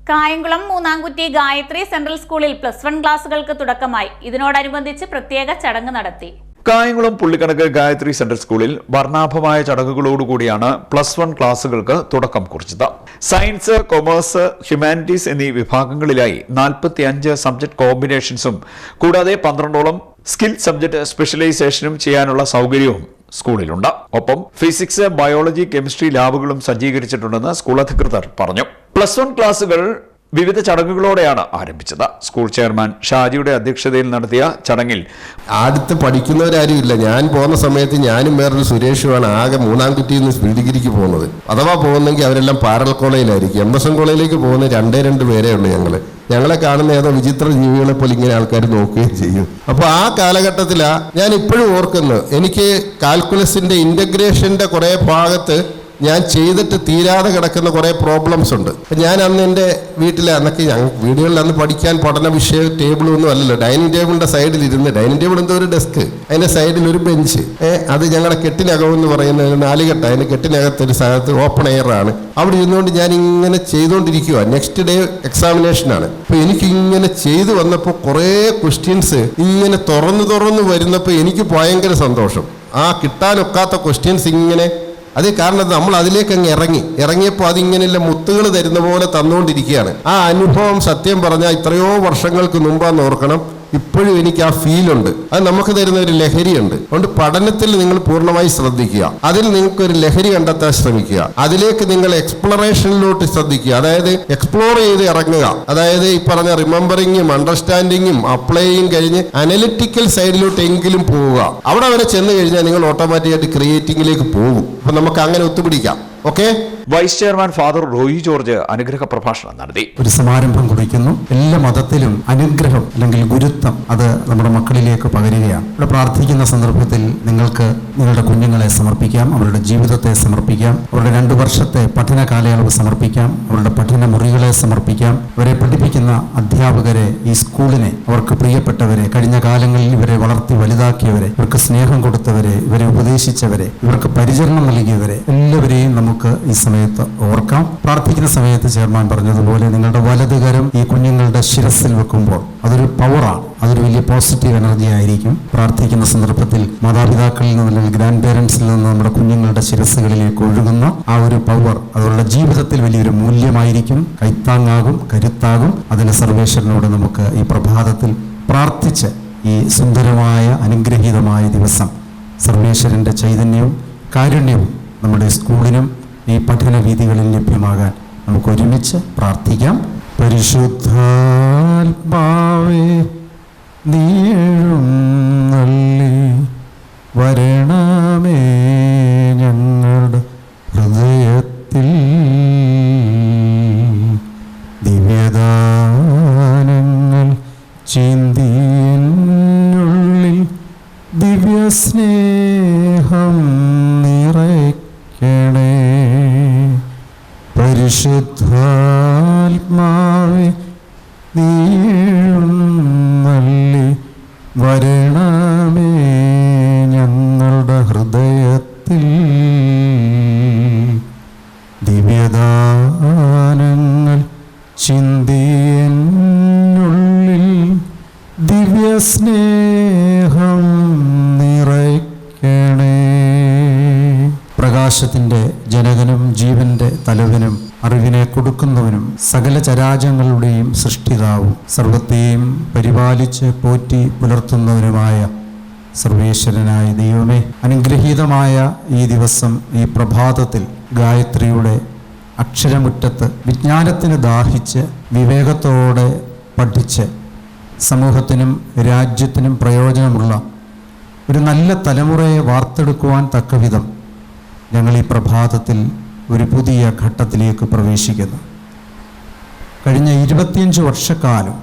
Kayamkulam Moonnamkutty Gayathri central സ്കൂളിൽ +1 ക്ലാസുകൾക്ക് തുടക്കമായി. ഇതിനോടനുബന്ധിച്ച് പ്രത്യേക ചടങ്ങ് നടത്തി. കായംകുളം പുള്ളിക്കണക്ക് ഗായത്രി സെൻട്രൽ സ്കൂളിൽ വർണ്ണാഭമായ ചടങ്ങുകളോടുകൂടിയാണ് +1 ക്ലാസുകൾക്ക് തുടക്കം കുറിച്ചത്. സയൻസ്, കൊമേഴ്സ്, ഹ്യൂമാനിറ്റീസ് എന്നീ വിഭാഗങ്ങളിലായി 45 സബ്ജക്ട് കോമ്പിനേഷൻസും കൂടാതെ 12ഓളം സ്കിൽ സബ്ജക്ട് സ്പെഷ്യലൈസേഷനും ചെയ്യാനുള്ള സൗകര്യവും സ്കൂളിലുണ്ട്. ഒപ്പം ഫിസിക്സ്, ബയോളജി, കെമിസ്ട്രി ലാബുകളും സജ്ജീകരിച്ചിട്ടുണ്ടെന്ന് സ്കൂൾ അധികൃതർ പറഞ്ഞു. +1 ക്ലാസുകൾ വിവിധ ചടങ്ങുകളോടെയാണ് ആരംഭിച്ചത്. സ്കൂൾ ചെയർമാൻ ഷാജിയുടെ അധ്യക്ഷതയിൽ നടത്തിയ ചടങ്ങിൽ അടുത്ത് പഠിക്കുന്നവരാരും ഇല്ല. ഞാൻ പോകുന്ന സമയത്ത് ഞാനും വേറൊരു സുരേഷുമാണ് ആകെ മൂന്നാംകുറ്റിയിൽ നിന്ന് ഡിഗ്രിക്ക് പോകുന്നത്. അഥവാ പോകുന്നെങ്കിൽ അവരെല്ലാം പാരൽ കോളേജിലായിരിക്കും. MSN കോളേജിലേക്ക് പോകുന്ന 2 പേരേ ഉള്ളൂ. ഞങ്ങളെ കാണുന്ന ഏതോ വിചിത്ര ജീവികളെ പോലെ ഇങ്ങനെ ആൾക്കാർ നോക്കുകയും ചെയ്യും. അപ്പോൾ ആ കാലഘട്ടത്തിലാണ് ഞാൻ ഇപ്പോഴും ഓർക്കുന്നത്. എനിക്ക് കാൽക്കുലസിന്റെ ഇന്റഗ്രേഷന്റെ കുറെ ഭാഗത്ത് ഞാൻ ചെയ്തിട്ട് തീരാതെ കിടക്കുന്ന കുറേ പ്രോബ്ലംസ് ഉണ്ട്. ഞാൻ അന്ന് എൻ്റെ വീട്ടിൽ അന്നൊക്കെ വീടുകളിൽ അന്ന് പഠിക്കാൻ പഠന വിഷയ ടേബിളൊന്നും അല്ലല്ലോ. ഡൈനിങ് ടേബിളിൻ്റെ സൈഡിലിരുന്ന്, ഡൈനിങ് ടേബിൾ എന്തോ ഒരു ഡെസ്ക്, അതിൻ്റെ സൈഡിൽ ഒരു ബെഞ്ച്, അത് ഞങ്ങളുടെ കെട്ടിനകം എന്ന് പറയുന്ന 4 കെട്ട, അതിൻ്റെ കെട്ടിനകത്തൊരു സ്ഥലത്ത് ഓപ്പൺ എയർ ആണ്. അവിടെ ഇരുന്നുകൊണ്ട് ഞാൻ ഇങ്ങനെ ചെയ്തുകൊണ്ടിരിക്കുക. നെക്സ്റ്റ് ഡേ എക്സാമിനേഷനാണ്. അപ്പോൾ എനിക്ക് ഇങ്ങനെ ചെയ്തു വന്നപ്പോൾ കുറേ ക്വസ്റ്റ്യൻസ് ഇങ്ങനെ തുറന്നു വരുന്നപ്പോൾ എനിക്ക് ഭയങ്കര സന്തോഷം. ആ കിട്ടാനൊക്കാത്ത ക്വസ്റ്റ്യൻസ് ഇങ്ങനെ, അത് കാരണം നമ്മൾ അതിലേക്ക് അങ്ങ് ഇറങ്ങിയപ്പോൾ അതിങ്ങനെയുള്ള മുത്തുകൾ തരുന്ന പോലെ തന്നുകൊണ്ടിരിക്കുകയാണ്. ആ അനുഭവം സത്യം പറഞ്ഞാൽ എത്രയോ വർഷങ്ങൾക്ക് മുമ്പാന്ന് ഓർക്കണം, ഇപ്പോഴും എനിക്ക് ആ ഫീലുണ്ട്. അത് നമുക്ക് തരുന്ന ഒരു ലഹരിയുണ്ട്. അതുകൊണ്ട് പഠനത്തിൽ നിങ്ങൾ പൂർണ്ണമായി ശ്രദ്ധിക്കുക. അതിൽ നിങ്ങൾക്ക് ഒരു ലഹരി കണ്ടെത്താൻ ശ്രമിക്കുക. അതിലേക്ക് നിങ്ങൾ എക്സ്പ്ലോറേഷനിലോട്ട് ശ്രദ്ധിക്കുക. അതായത് എക്സ്പ്ലോർ ചെയ്ത് ഇറങ്ങുക. അതായത് ഈ പറഞ്ഞ റിമെമ്പറിങ്ങും അണ്ടർസ്റ്റാൻഡിങ്ങും അപ്ലൈയും കഴിഞ്ഞ് അനലിറ്റിക്കൽ സൈഡിലോട്ട് എങ്കിലും പോവുക. അവിടെ വരെ ചെന്ന് കഴിഞ്ഞാൽ നിങ്ങൾ ഓട്ടോമാറ്റിക്കായിട്ട് ക്രിയേറ്റിംഗിലേക്ക് പോകും. അപ്പൊ നമുക്ക് അങ്ങനെ ഒത്തുപിടിക്കാം. Okay. Vice chairman father Roy George അനുഗ്രഹ പ്രഭാഷണം നടത്തി. ഒരു സമാരംഭം കുറിക്കുന്നു. എല്ലാ മതത്തിലും അനുഗ്രഹം അല്ലെങ്കിൽ ഗുരുത്വം അത് നമ്മുടെ മക്കളിലേക്ക് പകരുകയാണ്. ഇവിടെ പ്രാർത്ഥിക്കുന്ന സന്ദർഭത്തിൽ നിങ്ങൾക്ക് നിങ്ങളുടെ കുഞ്ഞുങ്ങളെ സമർപ്പിക്കാം, അവരുടെ ജീവിതത്തെ സമർപ്പിക്കാം, അവരുടെ 2 വർഷത്തെ പഠന കാലയളവ് സമർപ്പിക്കാം, അവരുടെ പഠന മുറികളെ സമർപ്പിക്കാം, അവരെ പഠിപ്പിക്കുന്ന അധ്യാപകരെ, ഈ സ്കൂളിനെ, അവർക്ക് പ്രിയപ്പെട്ടവരെ, കഴിഞ്ഞ കാലങ്ങളിൽ ഇവരെ വളർത്തി വലുതാക്കിയവരെ, ഇവർക്ക് സ്നേഹം കൊടുത്തവരെ, ഇവരെ ഉപദേശിച്ചവരെ, ഇവർക്ക് പരിചരണം നൽകിയവരെ എല്ലാവരെയും നമുക്ക് ഈ സമയത്ത് ഓർക്കാം. പ്രാർത്ഥിക്കുന്ന സമയത്ത് ചെയർമാൻ പറഞ്ഞതുപോലെ നിങ്ങളുടെ വലതുകരം ഈ കുഞ്ഞുങ്ങളുടെ ശിരസിൽ വെക്കുമ്പോൾ അതൊരു പവറാണ്, അതൊരു വലിയ പോസിറ്റീവ് എനർജി ആയിരിക്കും. പ്രാർത്ഥിക്കുന്ന സന്ദർഭത്തിൽ മാതാപിതാക്കളിൽ നിന്ന് അല്ലെങ്കിൽ ഗ്രാൻഡ് പേരൻസിൽ നിന്ന് നമ്മുടെ കുഞ്ഞുങ്ങളുടെ ശിരസുകളിലേക്ക് ഒഴുകുന്ന ആ ഒരു പവർ അവരുടെ ജീവിതത്തിൽ വലിയൊരു മൂല്യമായിരിക്കും, കൈത്താങ്ങാകും, കരുത്താകും. അതിന് സർവേശ്വരനോട് നമുക്ക് ഈ പ്രഭാതത്തിൽ പ്രാർത്ഥിച്ച് ഈ സുന്ദരമായ അനുഗ്രഹീതമായ ദിവസം സർവേശ്വരന്റെ ചൈതന്യവും കാരുണ്യവും നമ്മുടെ സ്കൂളിനും ഈ പഠന രീതികളിൽ ലഭ്യമാകാൻ നമുക്ക് ഒരുമിച്ച് പ്രാർത്ഥിക്കാം. പരിശുദ്ധാത്മാവേ നീഴുന്നള്ളി വരണമേ ഞങ്ങളുടെ ഹൃദയത്തിൽ, ദിവ്യദാനങ്ങൾ ചിന്തിയുള്ളിൽ ദിവ്യസ്നേഹം നിറയ്ക്കണേ. പരിശുദ്ധാത്മാവേ നീഴുന്നള്ളി വരണമേ ഞങ്ങളുടെ ഹൃദയത്തിൽ, ദിവ്യദാനങ്ങൾ ചിന്തിയുള്ളിൽ ദിവ്യസ്നേഹം നിറയ്ക്കണേ. പ്രകാശത്തിൻ്റെ ജനകനും ജീവന്റെ തലവനും അറിവിനെ കൊടുക്കുന്നവനും സകല ചരാചങ്ങളുടെയും സൃഷ്ടിതാവും സർവത്തെയും പരിപാലിച്ച് പോറ്റി പുലർത്തുന്നവനുമായ സർവേശ്വരനായ ദൈവമേ, അനുഗ്രഹീതമായ ഈ ദിവസം, ഈ പ്രഭാതത്തിൽ ഗായത്രിയുടെ അക്ഷരമുറ്റത്ത് വിജ്ഞാനത്തിന് ദാഹിച്ച് വിവേകത്തോടെ പഠിച്ച് സമൂഹത്തിനും രാജ്യത്തിനും പ്രയോജനമുള്ള ഒരു നല്ല തലമുറയെ വാർത്തെടുക്കുവാൻ തക്കവിധം ഞങ്ങൾ ഈ പ്രഭാതത്തിൽ ഒരു പുതിയ ഘട്ടത്തിലേക്ക് പ്രവേശിക്കുന്നു. കഴിഞ്ഞ 25 വർഷക്കാലം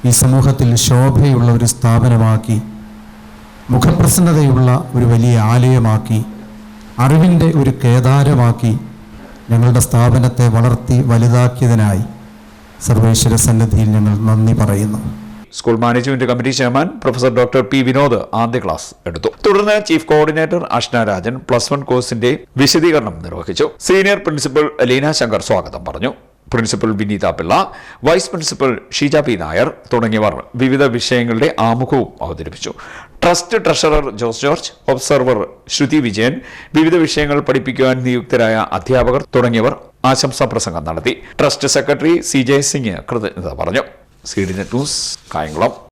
ഈ സമൂഹത്തിൽ ശോഭയുള്ള ഒരു സ്ഥാപനമാക്കി, മുഖപ്രസന്നതയുള്ള ഒരു വലിയ ആലയമാക്കി, അറിവിൻ്റെ ഒരു കേദാരമാക്കി ഞങ്ങളുടെ സ്ഥാപനത്തെ വളർത്തി വലുതാക്കിയതിനായി സർവേശ്വര സന്നിധിയിൽ ഞങ്ങൾ നന്ദി പറയുന്നു. School management committee chairman professor doctor P Vinod ആദ്യ ക്ലാസ് എടുത്തു. തുടർന്ന് ചീഫ് കോർഡിനേറ്റർ അഷ്ന രാജൻ +1 കോഴ്സിന്റെ വിശദീകരണം നിർവഹിച്ചു. സീനിയർ പ്രിൻസിപ്പൽ ലീന ശങ്കർ സ്വാഗതം പറഞ്ഞു. Principal Vineetha Pillai, vice principal Sheeja P Nair തുടങ്ങിയവർ വിവിധ വിഷയങ്ങളുടെ ആമുഖവും അവതരിപ്പിച്ചു. Trust treasurer Jose George, observer Shruthi Vijayan, വിവിധ വിഷയങ്ങൾ പഠിപ്പിക്കുവാൻ നിയുക്തരായ അധ്യാപകർ തുടങ്ങിയവർ ആശംസാ പ്രസംഗം നടത്തി. ട്രസ്റ്റ് സെക്രട്ടറി CJ സിംഗ് കൃതജ്ഞത പറഞ്ഞു. CDNet news, Kayamkulam.